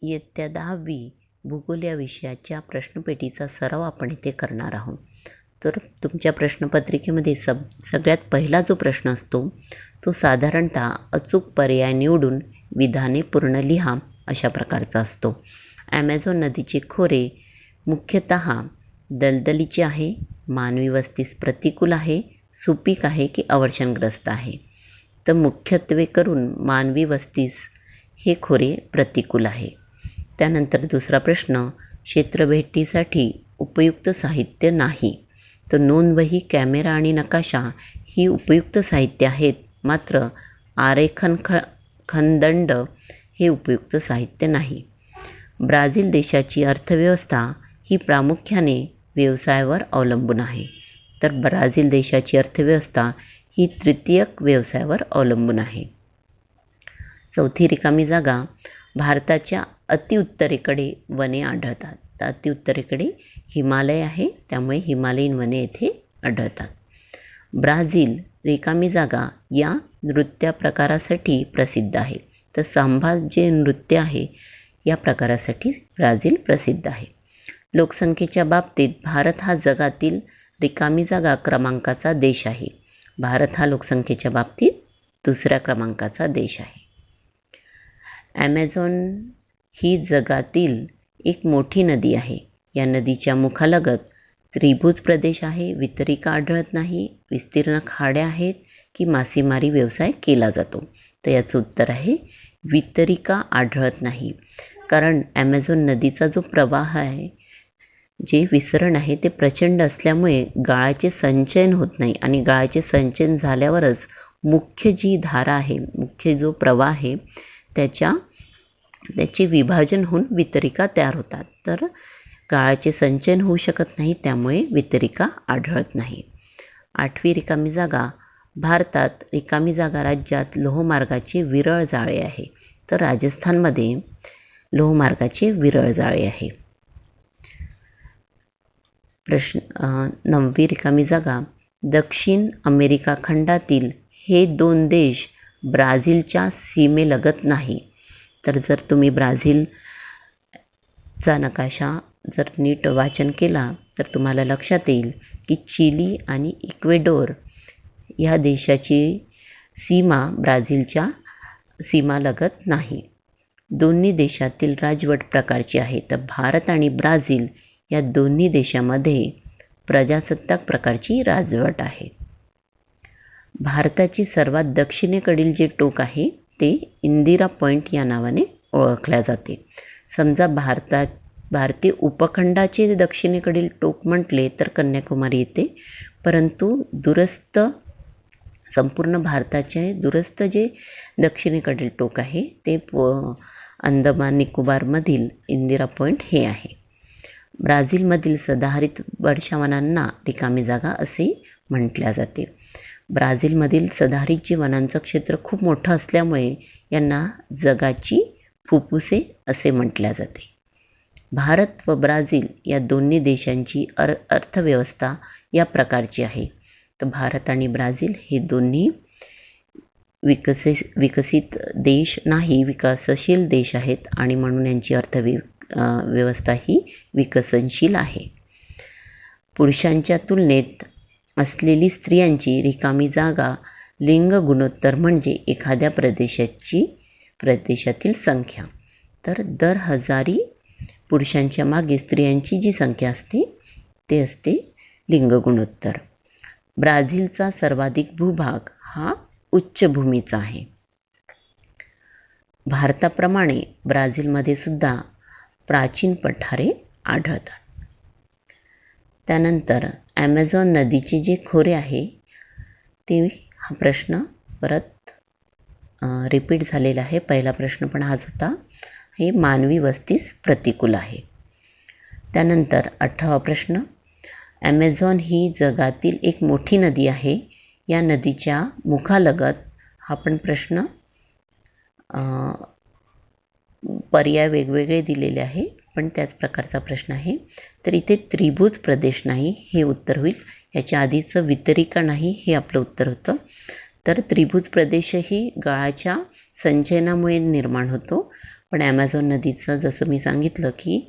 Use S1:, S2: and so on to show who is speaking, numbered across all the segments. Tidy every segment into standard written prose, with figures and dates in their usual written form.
S1: इयत्ता 10वी भूगोल या विषयाच्या प्रश्नपेटीचा सराव आपण इथे करणार आहोत. तर तुमच्या प्रश्नपत्रिकेमध्ये सगळ्यात पहिला जो प्रश्न असतो तो साधारणतः अचूक पर्याय निवडून विधाने पूर्ण लिहा अशा प्रकारचा असतो. ॲमेझॉन नदीचे खोरे मुख्यतः दलदलीचे आहे, मानवी वस्तीस प्रतिकूल आहे, सुपीक आहे की अवर्षणग्रस्त आहे. तर मुख्यत्वे करून मानवी वस्तीस हे खोरे प्रतिकूल आहे. त्यानंतर दुसरा प्रश्न, क्षेत्रभेटीसाठी उपयुक्त साहित्य नाही. तर नोंदवही, कॅमेरा आणि नकाशा ही उपयुक्त साहित्य आहेत, मात्र आरेखन खंदंड हे उपयुक्त साहित्य नाही. ब्राझील देशाची अर्थव्यवस्था ही प्रामुख्याने व्यवसायावर अवलंबून आहे. तर ब्राझील देशाची अर्थव्यवस्था ही तृतीयक व्यवसायावर अवलंबून आहे. चौथी रिकामी जागा, भारताच्या अतिउत्तरेकडे वने आढळतात. तर अतिउत्तरेकडे हिमालय आहे, त्यामुळे हिमालयीन वने येथे आढळतात. ब्राझील रिकामी जागा या नृत्य प्रकारासाठी प्रसिद्ध आहे. तर सांबा जे नृत्य आहे या प्रकारासाठी ब्राझील प्रसिद्ध आहे. लोकसंख्येच्या बाबतीत भारत हा जगातील रिकामी जागा क्रमांकाचा देश आहे. भारत हा लोकसंख्येच्या बाबतीत दुसऱ्या क्रमांकाचा देश आहे. ॲमेझॉन ही जगातील एक मोठी नदी आहे. या नदीच्या मुखालगत त्रिभुज प्रदेश आहे, वितरिका आढळत नाही, विस्तीर्ण खाड्या आहेत की मासेमारी व्यवसाय केला जातो. तर याचं उत्तर आहे वितरिका आढळत नाही. कारण ॲमेझॉन नदीचा जो प्रवाह आहे, जे विसरण आहे ते प्रचंड असल्यामुळे गाळाचे संचयन होत नाही आणि गाळाचे संचयन झाल्यावरच मुख्य जी धारा आहे, मुख्य जो प्रवाह आहे त्याचे विभाजन होऊन वितरिका तयार होतात. तर गाळाचे संचयन होऊ शकत नाही, त्यामुळे वितरिका आढळत नाही. आठवी रिकामी जागा, भारतात रिकामी जागा राज्यात लोहमार्गाचे विरळ जाळे आहे. तर राजस्थानमध्ये लोहमार्गाचे विरळ जाळे आहे. नववी रिकामी जागा, दक्षिण अमेरिका खंडातील हे 2 देश ब्राझीलच्या सीमेलगत नाही. तर जर तुम्ही ब्राझीलचा नकाशा जर नीट वाचन केला तर तुम्हाला लक्षात येईल की चिली आणि इक्वेडोर ह्या देशाची सीमा ब्राझीलच्या सीमालगत नाही. दोन्ही देशातील राजवट प्रकारची आहे. तर भारत आणि ब्राझील या दोन्ही देशामध्ये प्रजासत्ताक प्रकारची राजवट आहे. भारताची सर्वात दक्षिणेकडील जे टोक आहे ते इंदिरा पॉईंट या नावाने ओळखल्या जाते. समजा भारतीय उपखंडाचे दक्षिणेकडील टोक म्हटले तर कन्याकुमारी येते, परंतु संपूर्ण भारताचे दूरस्थ जे दक्षिणेकडील टोक आहे ते अंदमान निकोबारमधील इंदिरा पॉईंट हे आहे. ब्राझीलमधील सदाहरित वर्षावनांना रिकामी जागा असे म्हटल्या जाते. ब्राझीलमधील सदाहरित जे वनांचं क्षेत्र खूप मोठं असल्यामुळे यांना जगाची फुफ्फुसे असे म्हटल्या जाते. भारत व ब्राझील या दोन्ही देशांची अर्थव्यवस्था या प्रकारची आहे. तर भारत आणि ब्राझील हे दोन्ही विकसित देश नाही, विकासशील देश आहेत आणि म्हणून यांची व्यवस्था ही विकसनशील आहे. पुरुषांच्या तुलनेत असलेली स्त्रियांची रिकामी जागा लिंग गुणोत्तर म्हणजे एखाद्या प्रदेशातील संख्या. तर दर 1000 पुरुषांच्या मागे स्त्रियांची जी संख्या असते ते असते लिंग गुणोत्तर. ब्राझीलचा सर्वाधिक भूभाग हा उच्चभूमीचा आहे. भारताप्रमाणे ब्राझीलमध्ये सुद्धा प्राचीन पठारे आढळतात. त्यानंतर ॲमेझॉन नदीचे जे खोरे आहे ते हा प्रश्न परत रिपीट झालेला आहे. पहिला प्रश्न पण हाच होता. हे मानवी वस्तीस प्रतिकूल आहे. त्यानंतर 18वा प्रश्न, ॲमेझॉन ही जगातील एक मोठी नदी आहे. या नदीच्या मुखालगत हा पण प्रश्न पर्याय वेगवेगळे दिलेले आहे, पण त्याच प्रकारचा प्रश्न आहे. तर इथे त्रिभुज प्रदेश नाही हे उत्तर होईल. याच्या आधीचं वितरिका नाही हे आपलं उत्तर होतं. तर त्रिभुज प्रदेशही गाळाच्या संचयनामुळे निर्माण होतो, पण ॲमेझॉन नदीचं जसं मी सांगितलं की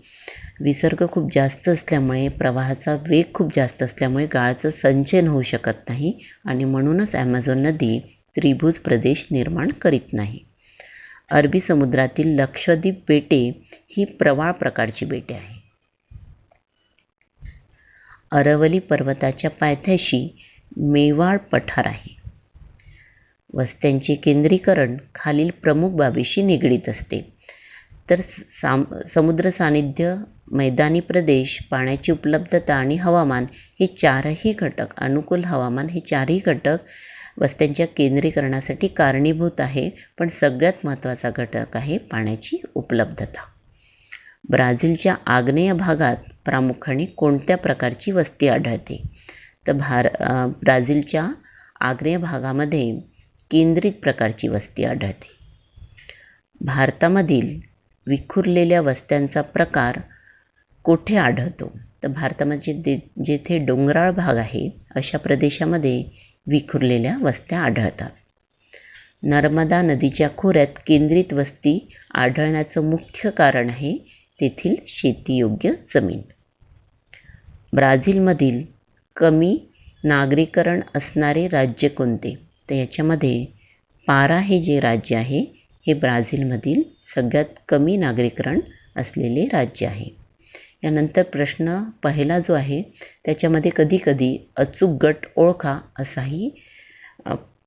S1: विसर्ग खूप जास्त असल्यामुळे, प्रवाहाचा वेग खूप जास्त असल्यामुळे गाळाचं संचयन होऊ शकत नाही आणि म्हणूनच ॲमेझॉन नदी त्रिभुज प्रदेश निर्माण करीत नाही. अरबी समुद्रातील लक्षद्वीप बेटे ही प्रवाळ प्रकारची बेटे आहे. अरवली पर्वताच्या पायथ्याशी मेवाड पठार आहे. वस्त्यांचे केंद्रीकरण खालील प्रमुख बाबीशी निगडीत असते. तर समुद्र सानिध्य, मैदानी प्रदेश, पाण्याची उपलब्धता आणि हवामान हे चारही घटक, अनुकूल हवामान हे चारही घटक वस्त्यांच्या केंद्रीकरणासाठी कारणीभूत आहे. पण सगळ्यात महत्त्वाचा घटक आहे पाण्याची उपलब्धता. ब्राझीलच्या आग्नेय भागात प्रामुख्याने कोणत्या प्रकारची वस्ती आढळते? तर ब्राझीलच्या आग्नेय भागामध्ये केंद्रित प्रकारची वस्ती आढळते. भारतामधील विखुरलेल्या वस्त्यांचा प्रकार कोठे आढळतो? तर भारतामध्ये जेथे डोंगराळ भाग आहे अशा प्रदेशामध्ये विखुरलेल्या वस्त्या आढळतात. नर्मदा नदीच्या खोऱ्यात केंद्रित वस्ती आढळण्याचं मुख्य कारण आहे तेथील शेतीयोग्य जमीन. ब्राझीलमधील कमी नागरीकरण असणारे राज्य कोणते? तर याच्यामध्ये पारा हे जे राज्य आहे हे ब्राझीलमधील सगळ्यात कमी नागरीकरण असलेले राज्य आहे. यानंतर प्रश्न पहिला जो आहे त्याच्यामध्ये कधीकधी अचूक गट ओळखा असाही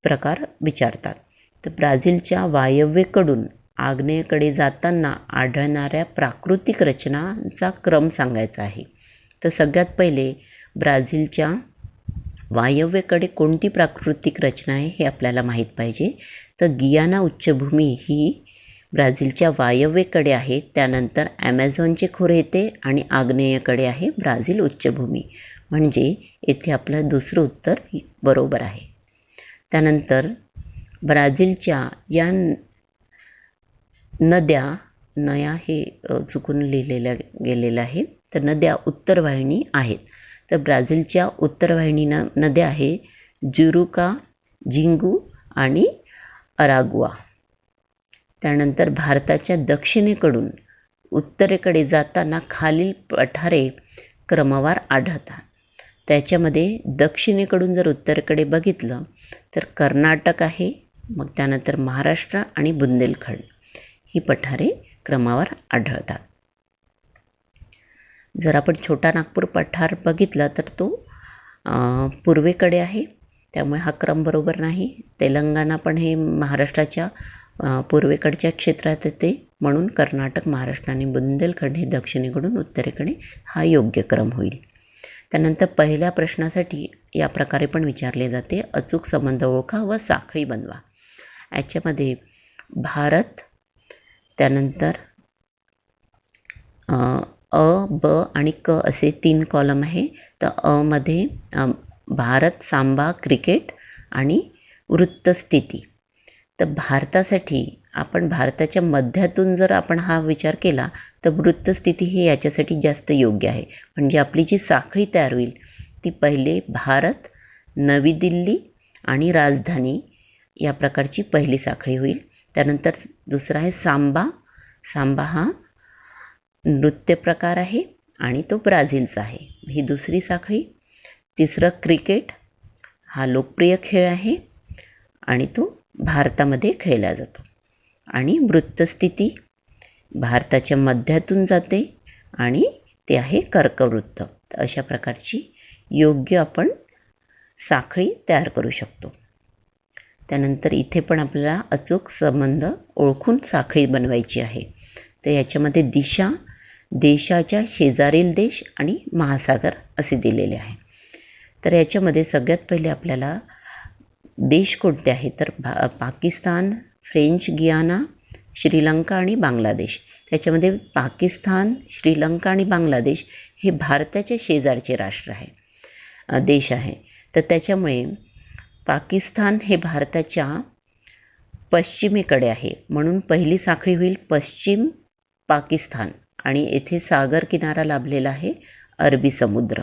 S1: प्रकार विचारतात. तर ब्राझीलच्या वायव्येकडून आग्नेयेकडे जाताना आढळणाऱ्या प्राकृतिक रचनांचा क्रम सांगायचा आहे. तर सगळ्यात पहिले ब्राझीलच्या वायव्येकडे कोणती प्राकृतिक रचना आहे हे आपल्याला माहीत पाहिजे. तर गियाना उच्चभूमी ही ब्राझीलच्या वायव्येकडे आहे. त्यानंतर ॲमेझॉनचे खोरे येते आणि आग्नेयेकडे आहे ब्राझील उच्चभूमी. म्हणजे येथे आपलं दुसरं उत्तर बरोबर आहे. त्यानंतर ब्राझीलच्या या नया हे चुकून लिहिलेलं गेलेलं आहे. तर नद्या उत्तरवाहिनी आहेत. तर ब्राझीलच्या उत्तरवाहिनी नद्या आहे जुरुका, जिंगू आणि अरागुआ. त्यानंतर भारताच्या दक्षिणेकडून उत्तरेकडे जाताना खालील पठारे क्रमवार आढळतात. त्याच्यामध्ये दक्षिणेकडून जर उत्तरेकडे बघितलं तर कर्नाटक आहे, मग त्यानंतर महाराष्ट्र आणि बुंदेलखंड ही पठारे क्रमावर आढळतात. जर आपण छोटा नागपूर पठार बघितला तर तो पूर्वेकडे आहे, त्यामुळे हा क्रम बरोबर नाही. तेलंगणा पण हे महाराष्ट्राच्या पूर्वेकडच्या क्षेत्रात येते, म्हणून कर्नाटक, महाराष्ट्र आणि बुंदेलखंड हे दक्षिणेकडून उत्तरेकडे हा योग्य क्रम होईल. त्यानंतर पहिल्या प्रश्नासाठी या प्रकारे पण विचारले जाते, अचूक संबंध ओळखा व साखळी बनवा. याच्यामध्ये भारत, त्यानंतर अ, ब आणि क असे 3 कॉलम आहे. तर अमध्ये भारत, सांबा, क्रिकेट आणि वृत्तस्थिती. तर भारतासाठी आपण भारताच्या मध्यातून जर आपण हा विचार केला तर वृत्तस्थिती हे याच्यासाठी जास्त योग्य आहे. म्हणजे आपली जी साखळी तयार होईल ती पहिले भारत, नवी दिल्ली आणि राजधानी या प्रकारची पहिली साखळी होईल. त्यानंतर दुसरा आहे सांबा. सांबा हा नृत्य प्रकार आहे आणि तो ब्राझीलचा आहे, ही दुसरी साखळी. तिसरं क्रिकेट हा लोकप्रिय खेळ आहे आणि तो भारतामध्ये खेळला जातो. आणि वृत्तस्थिती भारताच्या मध्यातून जाते आणि ते आहे कर्कवृत्त. तर अशा प्रकारची योग्य आपण साखळी तयार करू शकतो. त्यानंतर इथे पण आपल्याला अचूक संबंध ओळखून साखळी बनवायची आहे. तर याच्यामध्ये दिशा, देशाच्या शेजारील देश आणि महासागर असे दिलेले आहे. तर याच्यामध्ये सगळ्यात पहिले आपल्याला देश कोणते आहेत तर पाकिस्तान, फ्रेंच गियाना, श्रीलंका आणि बांगलादेश. त्याच्यामध्ये पाकिस्तान, श्रीलंका आणि बांगलादेश हे भारताच्या शेजारचे राष्ट्र आहे, देश आहे. तर त्याच्यामुळे पाकिस्तान हे भारताच्या पश्चिमेकडे आहे, म्हणून पहिली साखळी होईल पश्चिम पाकिस्तान आणि येथे सागर किनारा लाभलेला आहे, अरबी समुद्र,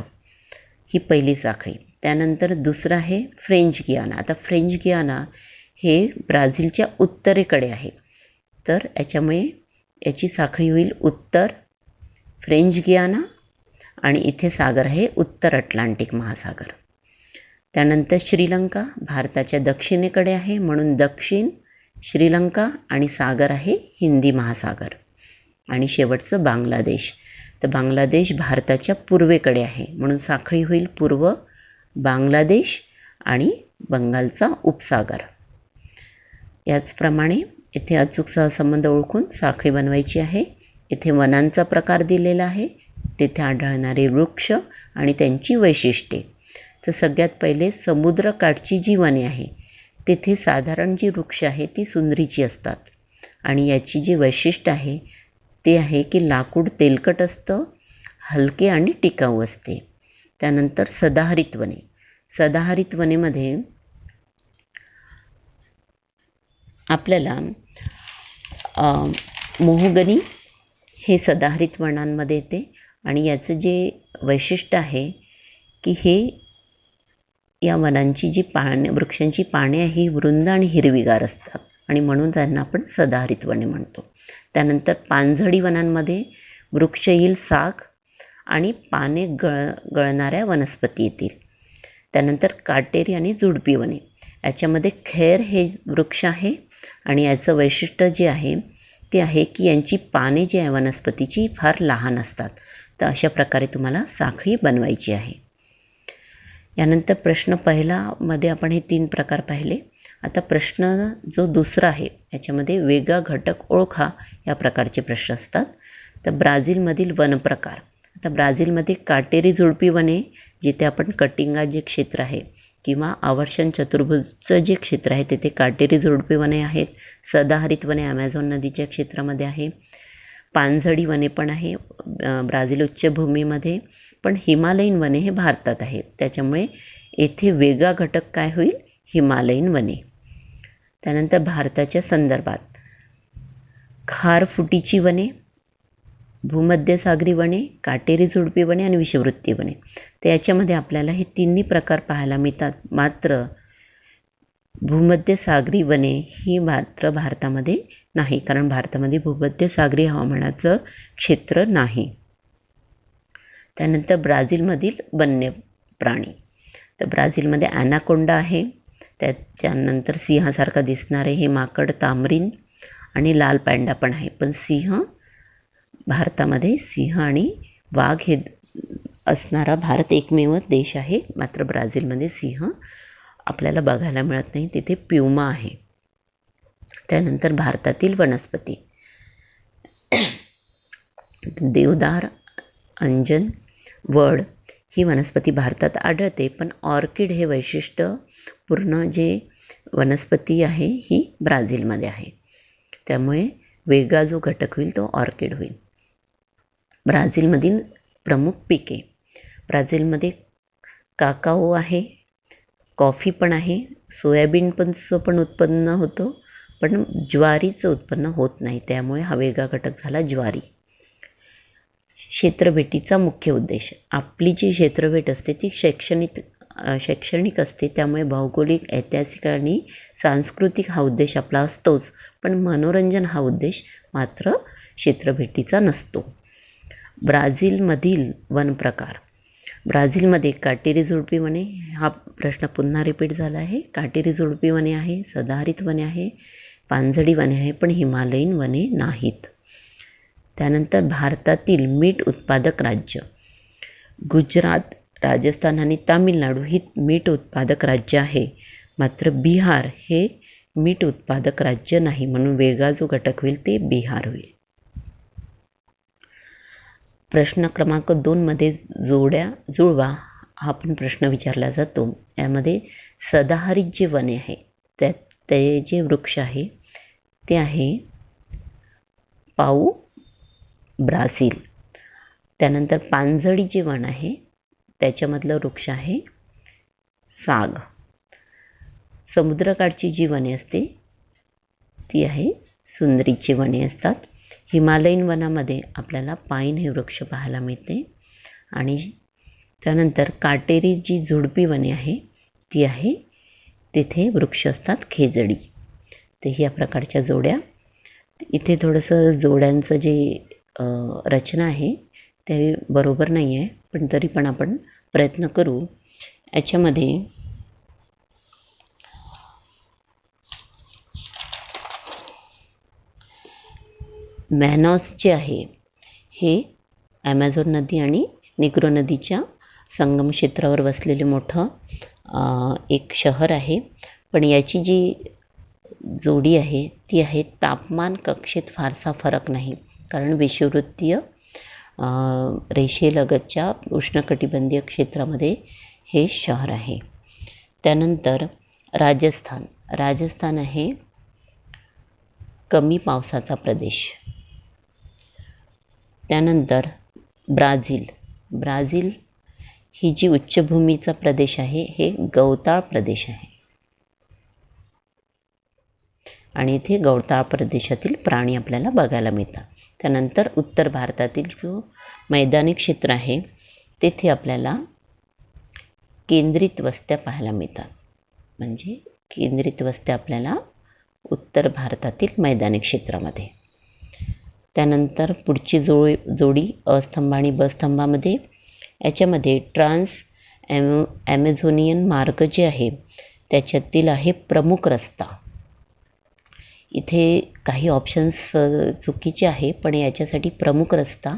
S1: ही पहिली साखळी. त्यानंतर दुसरं आहे फ्रेंच गियाना. आता फ्रेंच गियाना हे ब्राझीलच्या उत्तरेकडे आहे. तर याच्यामुळे याची साखळी होईल उत्तर फ्रेंच गियाना आणि इथे सागर आहे उत्तर अटलांटिक महासागर. त्यानंतर श्रीलंका भारताच्या दक्षिणेकडे आहे म्हणून दक्षिण श्रीलंका आणि सागर आहे हिंदी महासागर. आणि शेवटचं बांगलादेश. तर बांगलादेश भारताच्या पूर्वेकडे आहे म्हणून साखळी होईल पूर्व बांगलादेश आणि बंगालचा उपसागर. याचप्रमाणे इथे अचूक सहसंबंध ओळखून साखळी बनवायची आहे. इथे वनांचा प्रकार दिलेला आहे, तिथे आढळणारे वृक्ष आणि त्यांची वैशिष्ट्ये. तर सगळ्यात पहिले समुद्रकाठची जी वने आहे तिथे साधारण जी वृक्ष आहे ती सुंदरीची असतात आणि याची जी वैशिष्ट्य आहे ते आहे की लाकूड तेलकट असतं, हलके आणि टिकाऊ असते. त्यानंतर सदाहरित वने. सदाहरित वनेमध्ये आपल्याला मोहगनी हे सदाहरित वनांमध्ये येते आणि याचं जे वैशिष्ट्य आहे की हे या वनांची जी वृक्षांची पाने ही वृंद आणि हिरवीगार असतात आणि म्हणून त्यांना आपण सदाहरित वने म्हणतो. त्यानंतर पानझडी वनांमध्ये वृक्ष येईल साग आणि पाने गळणाऱ्या वनस्पती येतील. त्यानंतर काटेरी आणि झुडपी वने. याच्यामध्ये खैर हे वृक्ष आहे आणि याचं वैशिष्ट्य जे आहे ते आहे की यांची पाने जी आहे वनस्पतीची फार लहान असतात. तर अशा प्रकारे तुम्हाला साखळी बनवायची आहे. यानंतर प्रश्न पहिलामध्ये आपण हे 3 प्रकार पाहिले. आता प्रश्न जो दुसरा आहे याच्यामध्ये वेगळा घटक ओळखा या प्रकारचे प्रश्न असतात. तर ब्राझीलमधील वनप्रकार. आता ब्राझीलमध्ये काटेरी झुडपी वने जिथे आपण कटिंगा जे क्षेत्र आहे किंवा आवर्षण चतुर्भुजचं जे क्षेत्र आहे तिथे काटेरी झुडपी वने आहेत. सदाहरित वने ॲमेझॉन नदीच्या क्षेत्रामध्ये आहे. पानझडी वने पण आहे ब्राझील उच्चभूमीमध्ये. पण हिमालयीन वने हे भारतात आहे त्याच्यामुळे येथे वेगळा घटक काय होईल हिमालयीन वने. त्यानंतर भारताच्या संदर्भात खारफुटीची वने, भूमध्यसागरी वने, काटेरी झुडपी वने आणि विषुववृत्तीय वने. तर याच्यामध्ये आपल्याला हे 3 प्रकार पाहायला मिळतात. मात्र भूमध्यसागरी वने ही मात्र भारतामध्ये नाही कारण भारतामध्ये भूमध्यसागरी हवामानाचं क्षेत्र नाही. त्यानंतर ब्राझीलमधील वन्य प्राणी. तर ब्राझीलमध्ये ॲनाकोंडा आहे. त्याच्यानंतर सिंहासारखा दिसणारे हे माकड तामरीन आणि लाल पॅन्डा पण आहे. पण भारतामध्ये सिंह आणि वाघ हे असणारा भारत एकमेव देश आहे. मात्र ब्राझीलमध्ये सिंह आपल्याला बघायला मिळत नाही, तिथे प्युमा आहे. त्यानंतर भारतातील वनस्पती. देवदार, अंजन, वड ही वनस्पती भारतात आढळते. पण ऑर्किड हे वैशिष्ट्यपूर्ण जे वनस्पती आहे ही ब्राझीलमध्ये आहे. त्यामुळे वेगळा जो घटक होईल तो ऑर्किड होईल. ब्राझीलमधील प्रमुख पिके. ब्राझीलमध्ये काकाओ आहे, कॉफी पण आहे, सोयाबीनचं पण उत्पन्न होतं पण ज्वारीचं उत्पन्न होत नाही त्यामुळे हा वेगळा घटक झाला ज्वारी. क्षेत्रभेटीचा मुख्य उद्देश. आपली जी क्षेत्रभेट असते ती शैक्षणिक असते त्यामुळे भौगोलिक, ऐतिहासिक आणि सांस्कृतिक हा उद्देश आपला असतोच. पण मनोरंजन हा उद्देश मात्र क्षेत्रभेटीचा नसतो. ब्राझीलमधील वनप्रकार. ब्राझीलमध्ये काटेरी झुडपी वने. हा प्रश्न पुन्हा रिपीट झाला आहे. काटेरी झुडपी वने आहे, सदाहरित वने आहे, पानझडी वने आहे पण हिमालयीन वने नाहीत. त्यानंतर भारतातील मीठ उत्पादक राज्य. गुजरात, राजस्थान आणि तामिळनाडू ही मीठ उत्पादक राज्य आहे. मात्र बिहार हे मीठ उत्पादक राज्य नाही म्हणून वेगळा जो घटक होईल ते बिहार होईल. प्रश्न क्रमांक 2मध्ये जुळवा हा पण प्रश्न विचारला जातो. यामध्ये सदाहरित जे वने आहे ते जे वृक्ष आहे ते आहे पाऊ ब्राझील. त्यानंतर पानझडी जे वन आहे त्याच्यामधलं वृक्ष आहे साग. समुद्रकाठची जी वने असते ती आहे सुंदरीची वने असतात. हिमालयीन वनामध्ये आपल्याला पाईन हे वृक्ष पाहायला मिळते. आणि त्यानंतर काटेरी जी झुडपी वने आहे ती आहे तिथे वृक्ष असतात खेजडी. तर ह्या प्रकारच्या जोड्या इथे थोडंसं जोड्यांचं जे रचना आहे ते बरोबर नाही आहे, पण तरी पण आपण प्रयत्न करू. याच्यामध्ये मॅनॉस जे आहे हे ॲमेझॉन नदी आणि निग्रो नदीच्या संगम क्षेत्रावर वसलेले मोठं एक शहर आहे. पण याची जी जोडी आहे ती आहे तापमान कक्षेत फारसा फरक नाही, कारण विषुववृत्तीय रेषेलगतच्या उष्णकटिबंधीय क्षेत्रामध्ये हे शहर आहे. त्यानंतर राजस्थान आहे कमी पावसाचा प्रदेश. त्यानंतर ब्राझील ही जी उच्चभूमीचा प्रदेश आहे हे गवताळ प्रदेश आहे आणि इथे गवताळ प्रदेशातील प्राणी आपल्याला बघायला मिळतात. त्यानंतर उत्तर भारतातील जो मैदानी क्षेत्र आहे तेथे आपल्याला केंद्रित वस्त्या पाहायला मिळतात. म्हणजे केंद्रित वस्त्या आपल्याला उत्तर भारतातील मैदानी क्षेत्रामध्ये. त्यानंतर पुढची जोडी अस्तंभ आणि ब स्तंभामध्ये. याच्यामध्ये ॲमेझोनियन मार्ग जे आहे त्याच्यातील आहे प्रमुख रस्ता. इथे काही ऑप्शन्स चुकीचे आहे, पण याच्यासाठी प्रमुख रस्ता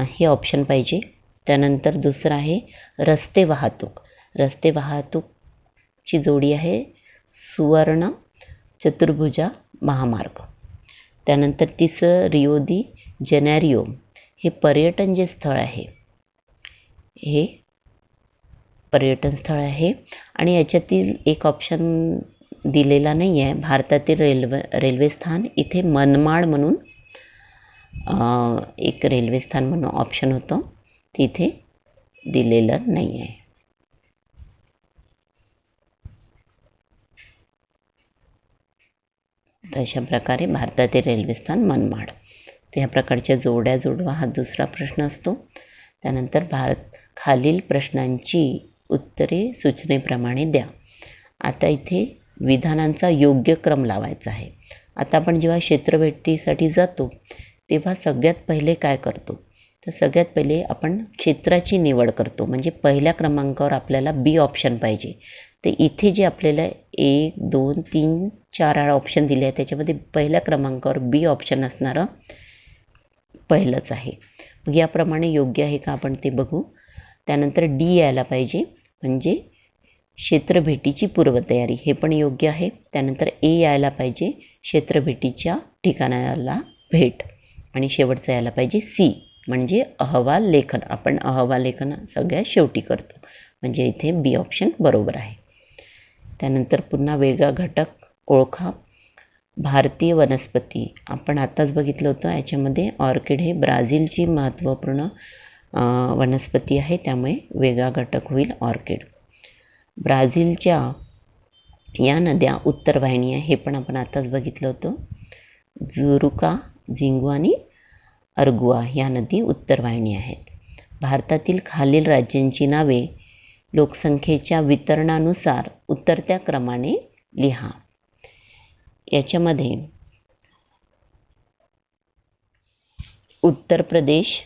S1: हे ऑप्शन पाहिजे. त्यानंतर दुसरं आहे रस्ते वाहतूकची जोडी आहे सुवर्ण चतुर्भुजा महामार्ग. त्यानंतर तिसरं रिओ दी जेनेरिओ हे पर्यटन जे स्थळ आहे हे पर्यटन स्थळ आहे आणि याच्यातील एक ऑप्शन दिलेला नाही आहे. भारतातील रेल्वे स्थान इथे मनमाड म्हणून एक रेल्वे स्थान म्हणून ऑप्शन होतं, तिथे दिलेलं नाही आहे. तर अशा प्रकारे भारतातील रेल्वे स्थान मनमाड. तर ह्या प्रकारच्या जोड्या जोडवा हा दुसरा प्रश्न असतो. त्यानंतर खालील प्रश्नांची उत्तरे सूचनेप्रमाणे द्या. आता इथे विधानांचा योग्य क्रम लावायचा आहे. आता आपण जेव्हा क्षेत्रभेटीसाठी जातो तेव्हा सगळ्यात पहिले काय करतो, तर सगळ्यात पहिले आपण क्षेत्राची निवड करतो. म्हणजे पहिल्या क्रमांकावर आपल्याला बी ऑप्शन पाहिजे. तर इथे जे आपल्याला 1, 2, 3, 4 ऑप्शन दिले आहे त्याच्यामध्ये पहिल्या क्रमांकावर बी ऑप्शन असणारं पहिलंच आहे. मग याप्रमाणे योग्य आहे का आपण ते बघू. त्यानंतर डी यायला पाहिजे, म्हणजे क्षेत्रभेटीची पूर्वतयारी, हे पण योग्य आहे. त्यानंतर ए यायला पाहिजे, क्षेत्रभेटीच्या ठिकाणाला भेट. आणि शेवटचं यायला पाहिजे सी, म्हणजे अहवाल लेखन. आपण अहवाल लेखन सगळ्यात शेवटी करतो, म्हणजे इथे बी ऑप्शन बरोबर आहे. त्यानंतर पुन्हा वेगळा घटक ओळखा. भारतीय वनस्पती आपण आताच बघितलं होतं. याच्यामध्ये ऑर्किड हे ब्राझीलची महत्त्वपूर्ण वनस्पती आहे, त्यामुळे वेगळा घटक होईल ऑर्किड. ब्राझीलच्या या नद्या उत्तर वाहिनी आहे, हे पण आपण आताच बघितलं होतं. जुरुका, झिंगू आणि अर्गुआ या नदी उत्तर वाहिनी आहेत. भारतातील खालील राज्यांची नावे लोकसंख्येच्या वितरणानुसार उतरत्या क्रमाने लिहा. याच्यामध्ये उत्तर प्रदेश,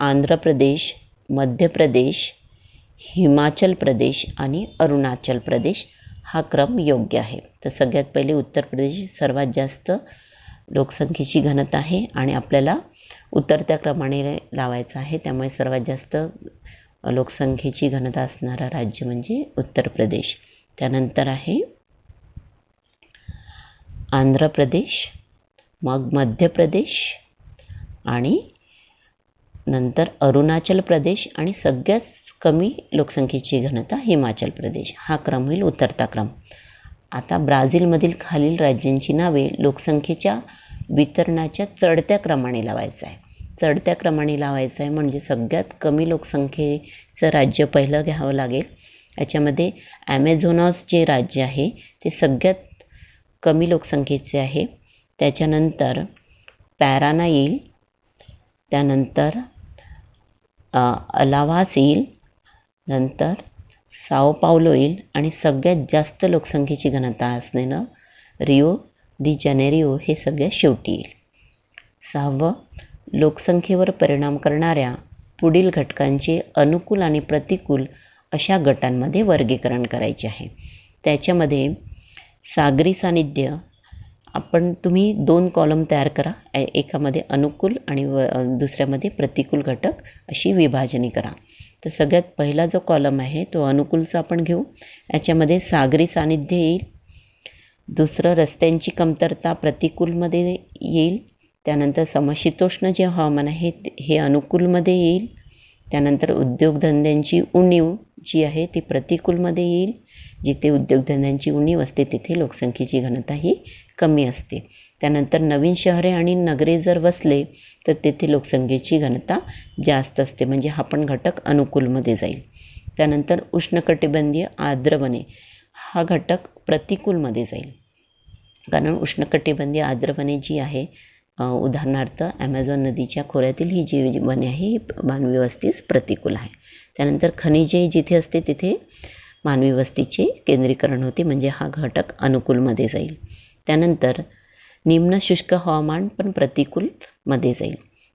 S1: आंध्र प्रदेश, मध्य प्रदेश, हिमाचल प्रदेश आणि अरुणाचल प्रदेश हा क्रम योग्य आहे. तर सगळ्यात पहिले उत्तर प्रदेश सर्वात जास्त लोकसंख्येची घनता आहे आणि आपल्याला उतरत्या क्रमाने लावायचं आहे, त्यामुळे सर्वात जास्त लोकसंख्येची घनता असणारा राज्य म्हणजे उत्तर प्रदेश. त्यानंतर आहे आंध्र प्रदेश, मग मध्य प्रदेश आणि नंतर अरुणाचल प्रदेश आणि सगळ्यात कमी लोकसंख्येची घनता हिमाचल प्रदेश. हा क्रम होईल उतरता क्रम. आता ब्राझीलमधील खालील राज्यांची नावे लोकसंख्येच्या वितरणाच्या चढत्या क्रमाने लावायचं आहे. चढत्या क्रमाने लावायचं आहे म्हणजे सगळ्यात कमी लोकसंख्येचं राज्य पहिलं घ्यावं लागेल. याच्यामध्ये ॲमेझॉनॉस जे राज्य आहे ते सगळ्यात कमी लोकसंख्येचे आहे. त्याच्यानंतर पॅराना येईल, त्यानंतर अलावास येईल, नंतर साओ पावलो येईल आणि सगळ्यात जास्त लोकसंख्येची घनता असलेलं रिओ दी जानेरिओ हे सगळ्यात शेवटी येईल. 6वं, लोकसंख्येवर परिणाम करणाऱ्या पुढील घटकांचे अनुकूल आणि प्रतिकूल अशा गटांमध्ये वर्गीकरण करायचे आहे. त्याच्यामध्ये सागरी सानिध्य तुम्ही 2 कॉलम तयार करा. एकामध्ये अनुकूल आणि दुसऱ्यामध्ये प्रतिकूल घटक अशी विभाजणी करा. तर सगळ्यात पहिला जो कॉलम आहे तो अनुकूलचा आपण घेऊ. याच्यामध्ये सागरी सानिध्य येईल. दुसरं, रस्त्यांची कमतरता प्रतिकूलमध्ये येईल. त्यानंतर समशीतोष्ण जे हवामान आहे हे अनुकूलमध्ये येईल. त्यानंतर उद्योगधंद्यांची उणीव जी आहे ती प्रतिकूलमध्ये येईल. जिथे उद्योगधंद्यांची उणीव असते तिथे लोकसंख्येची घनता ही कमी असते. त्यानंतर नवीन शहरे आणि नगरे जर वसले तर तेथे लोकसंख्येची घनता जास्त असते, म्हणजे हा पण घटक अनुकूलमध्ये जाईल. त्यानंतर उष्णकटिबंधीय आर्द्र वने हा घटक प्रतिकूलमध्ये जाईल, कारण उष्णकटिबंधीय आर्द्र वने जी आहे, उदाहरणार्थ ॲमेझॉन नदीच्या खोऱ्यातील ही जी वने आहे ही मानवी वस्तीस प्रतिकूल आहे. त्यानंतर खनिजे जिथे असते तिथे मानवी वस्तीचे केंद्रीकरण होते, म्हणजे हा घटक अनुकूलमध्ये जाईल. त्यानंतर निम्न शुष्क हवामान पण प्रतिकूलमध्ये जाईल.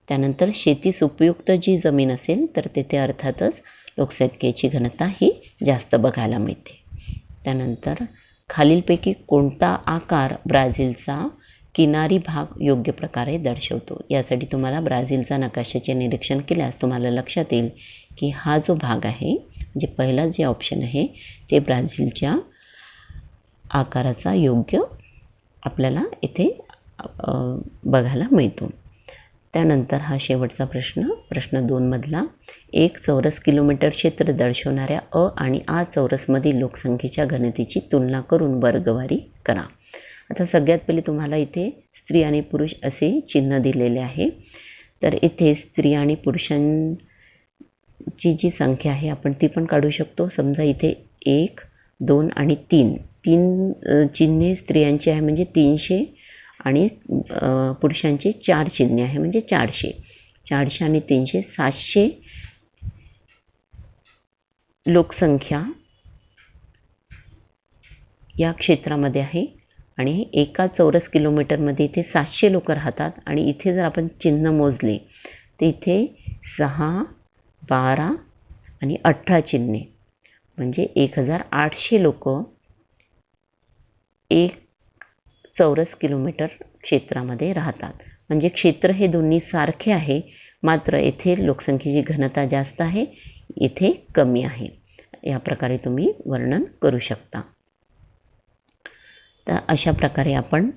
S1: त्यानंतर शेतीस उपयुक्त जी जमीन असेल तर तेथे अर्थातच लोकसंख्येची घनता ही जास्त बघायला मिळते. त्यानंतर खालीलपैकी कोणता आकार ब्राझीलचा किनारी भाग योग्य प्रकारे दर्शवतो? यासाठी तुम्हाला ब्राझीलचा नकाशाचे निरीक्षण केल्यास तुम्हाला लक्षात येईल की हा जो भाग आहे, म्हणजे पहिला जे ऑप्शन आहे ते ब्राझीलच्या आकाराचा योग्य आपल्याला इथे बघायला मिळतो. त्यानंतर हा शेवटचा प्रश्न 2मधला, 1 चौरस किलोमीटर क्षेत्र दर्शवणाऱ्या अ आणि आ चौरसमधील लोकसंख्येच्या घनतेची तुलना करून वर्गवारी करा. आता सगळ्यात पहिले तुम्हाला इथे स्त्री आणि पुरुष असे चिन्ह दिलेले आहे. तर इथे स्त्री आणि पुरुषांची जी संख्या आहे आपण ती पण काढू शकतो. समजा इथे 1, 2 आणि 3 चिन्हे स्त्रियांची आहे म्हणजे 300 आणि पुरुषांचे 4 चिन्हे आहे म्हणजे 400. 400 आणि 300 700 लोकसंख्या या क्षेत्रामध्ये आहे आणि एका चौरस किलोमीटरमध्ये इथे 700 लोक राहतात. आणि इथे जर आपण चिन्ह मोजले तर इथे 6, 12 आणि 18 चिन्हे म्हणजे 1800 लोक 1 चौरस किलोमीटर क्षेत्रामध्ये राहतात. म्हणजे क्षेत्र हे दोन्ही सारखे आहे, मात्र येथे लोकसंख्येची घनता जास्त आहे, इथे कमी आहे. या प्रकारे तुम्ही वर्णन करू शकता. तर अशा प्रकारे आपण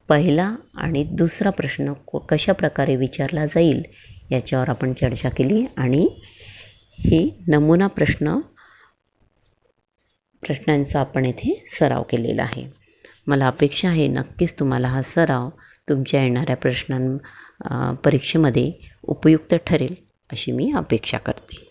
S1: पहिला आणि दुसरा प्रश्न कशा प्रकारे विचारला जाईल याच्यावर आपण चर्चा केली आणि ही नमुना प्रश्नांचा आपण येथे सराव केलेला आहे. मला अपेक्षा आहे नक्कीच तुम्हाला हा सराव तुमच्या येणाऱ्या परीक्षेमध्ये उपयुक्त ठरेल अशी मी अपेक्षा करते.